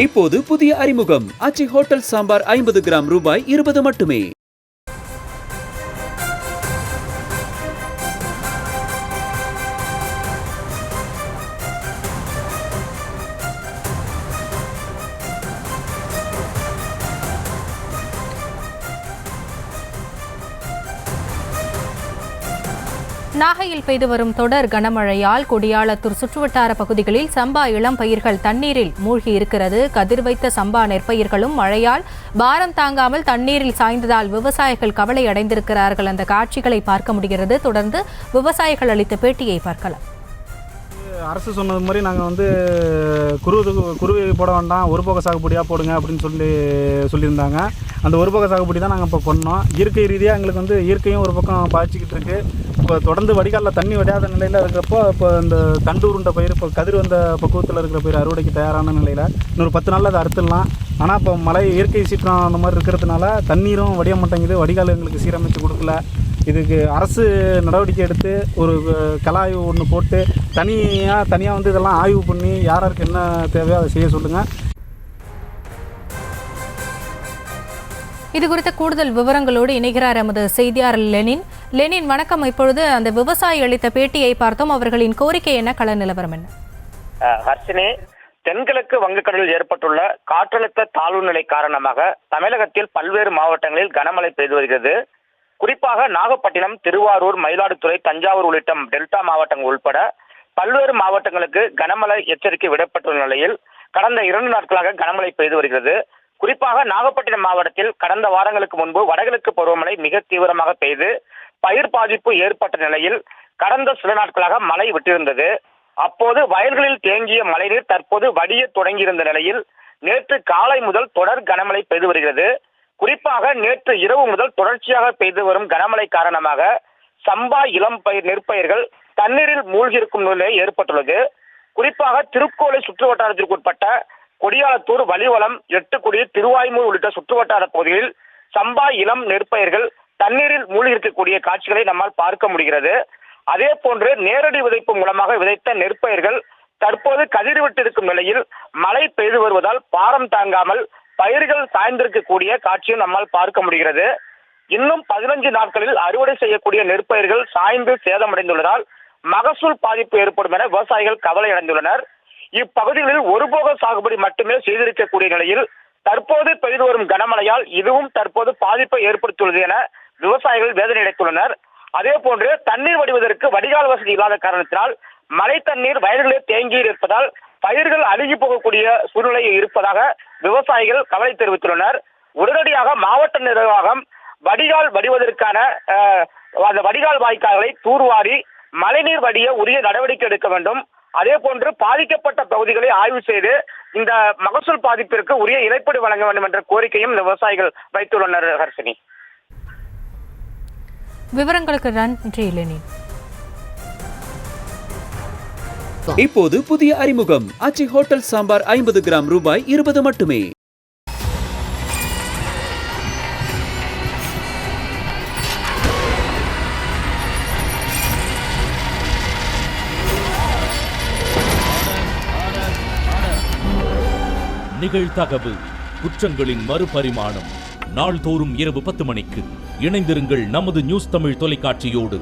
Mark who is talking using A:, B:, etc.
A: இப்போது புதிய அறிமுகம் ஆச்சி ஹோட்டல் சாம்பார் 50 கிராம் ரூபாய் 20 மட்டுமே.
B: நாகையில் பெய்து வரும் தொடர் கனமழையால் கொடியாளத்தூர் சுற்றுவட்டார பகுதிகளில் சம்பா இளம் பயிர்கள் தண்ணீரில் மூழ்கி இருக்கிறது. கதிர் வைத்த சம்பா நெற்பயிர்களும் மழையால் பாரம் தாங்காமல் தண்ணீரில் சாய்ந்ததால் விவசாயிகள் கவலை அடைந்திருக்கிறார்கள். அந்த காட்சிகளை பார்க்க முடிகிறது. தொடர்ந்து விவசாயிகள் அளித்த பேட்டியை பார்க்கலாம்.
C: அரசு சொன்னது மாதிரி நாங்கள் குருவி போட வேண்டாம், ஒரு போக சாகுபடியாக போடுங்க அப்படின்னு சொல்லியிருந்தாங்க. அந்த ஒரு போக சாகுபடி தான் நாங்கள் இப்போ பண்ணோம். இயற்கை ரீதியாக எங்களுக்கு இயற்கையும் ஒரு பக்கம் பாய்ச்சிக்கிட்டு இருக்குது. இப்போ தொடர்ந்து வடிகாலில் தண்ணி வடியாத நிலையில் இருக்கிறப்போ இப்போ இந்த தண்டு உருண்ட பயிர் இப்போ கதிர் வந்த பக்குவத்தில் இருக்கிற பயிர் அறுவடைக்கு தயாரான நிலையில் இன்னொரு 10 நாளில் அதை அறுத்துடலாம். ஆனால் இப்போ மழை இயற்கை சீற்றம் அந்த மாதிரி இருக்கிறதுனால தண்ணீரும் வடிய மாட்டேங்குது. வடிகால் எங்களுக்கு சீரமைத்து கொடுக்கல. இதுக்கு அரசு நடவடிக்கை எடுத்து ஒரு கலாய்வு ஒன்று போட்டு தனியாக இதெல்லாம் ஆய்வு பண்ணி யாருக்கு என்ன தேவையோ அதை செய்ய சொல்லுங்கள்.
B: இது குறித்த கூடுதல் விவரங்களோடு இணைகிறார் எமது செய்தியாளர் லெனின். வணக்கம். இப்பொழுது அந்த விவசாயி அளித்த பேட்டியை பார்த்தோம். அவர்களின் கோரிக்கை என்ன, கள நிலவரம் என்ன?
D: ஹர்ஷினி, தென்கிழக்கு வங்கக்கடலில் ஏற்பட்டுள்ள காற்றழுத்த தாழ்வு நிலை காரணமாக தமிழகத்தில் பல்வேறு மாவட்டங்களில் கனமழை பெய்து வருகிறது. குறிப்பாக நாகப்பட்டினம், திருவாரூர், மயிலாடுதுறை, தஞ்சாவூர் உள்ளிட்ட டெல்டா மாவட்டங்கள் உட்பட பல்வேறு மாவட்டங்களுக்கு கனமழை எச்சரிக்கை விடப்பட்டுள்ள நிலையில் கடந்த 2 நாட்களாக கனமழை பெய்து வருகிறது. குறிப்பாக நாகப்பட்டினம் மாவட்டத்தில் கடந்த வாரங்களுக்கு முன்பு வடகிழக்கு பருவமழை மிக தீவிரமாக பெய்து பயிர் பாதிப்பு ஏற்பட்ட நிலையில் கடந்த சில நாட்களாக மழை விட்டிருந்தது. அப்போது வயல்களில் தேங்கிய மழைநீர் தற்போது வடிய தொடங்கியிருந்த நிலையில் நேற்று காலை முதல் தொடர் கனமழை பெய்து வருகிறது. குறிப்பாக நேற்று இரவு முதல் தொடர்ச்சியாக பெய்து வரும் கனமழை காரணமாக சம்பா இளம் நெற்பயிர்கள் தண்ணீரில் மூழ்கியிருக்கும் நிலை ஏற்பட்டுள்ளது. குறிப்பாக திருக்கோளை சுற்று வட்டாரத்திற்கு உட்பட்ட கொடியாளத்தூர், வலிவலம், எட்டுக்குடி, திருவாய்மூர் உள்ளிட்ட சுற்றுவட்டார பகுதிகளில் சம்பா இளம் நெற்பயிர்கள் தண்ணீரில் மூழ்கி இருக்கக்கூடிய காட்சிகளை நம்மால் பார்க்க முடிகிறது. அதே போன்று நேரடி விதைப்பு மூலமாக விதைத்த நெற்பயிர்கள் தற்போது கதிர்விட்டிருக்கும் நிலையில் மழை பெய்து வருவதால் பாரம் தாங்காமல் பயிர்கள் சாய்ந்திருக்கக்கூடிய காட்சியும் நம்மால் பார்க்க முடிகிறது. இன்னும் 15 நாட்களில் அறுவடை செய்யக்கூடிய நெற்பயிர்கள் சாய்ந்து சேதமடைந்துள்ளதால் மகசூல் பாதிப்பு ஏற்படும் என விவசாயிகள் கவலை அடைந்துள்ளனர். இப்பகுதிகளில் ஒருபோக சாகுபடி மட்டுமே செய்திருக்கக்கூடிய நிலையில் தற்போது பெய்து வரும் கனமழையால் இதுவும் தற்போது பாதிப்பை ஏற்படுத்தியுள்ளது என விவசாயிகள் வேதனை அடைந்துள்ளனர். அதே போன்று தண்ணீர் வடிவதற்கு வடிகால் வசதி இல்லாத காரணத்தினால் மழை தண்ணீர் வயல்களில் தேங்கி இருப்பதால் பயிர்கள் அழுகி போகக்கூடிய சூழ்நிலை இருப்பதாக விவசாயிகள் கவலை தெரிவித்துள்ளனர். உடனடியாக மாவட்ட நிர்வாகம் வடிகால் வடிவதற்கான அந்த வடிகால் வாய்க்கால்களை தூர்வாரி மழைநீர் வடிய உரிய நடவடிக்கை எடுக்க வேண்டும். அதே போன்று பாதிக்கப்பட்ட பகுதிகளை ஆய்வு செய்து இந்த மகசூல் பாதிப்பிற்கு உரிய இழப்பீடு வழங்க வேண்டும் என்ற கோரிக்கையும் விவசாயிகள் வைத்துள்ளனர். ஹர்ஷினி,
B: விவரங்களுக்கு நன்றி லெனின்.
A: இப்போது புதிய அறிமுகம் ஆச்சி ஹோட்டல் சாம்பார் 50 கிராம் ரூபாய் 20 மட்டுமே.
E: நிகழ்தகவு குற்றங்களின் மறுபரிமாணம் நாள்தோறும் இரவு 10 மணிக்கு இணைந்திருங்கள் நமது நியூஸ் தமிழ் தொலைக்காட்சியோடு.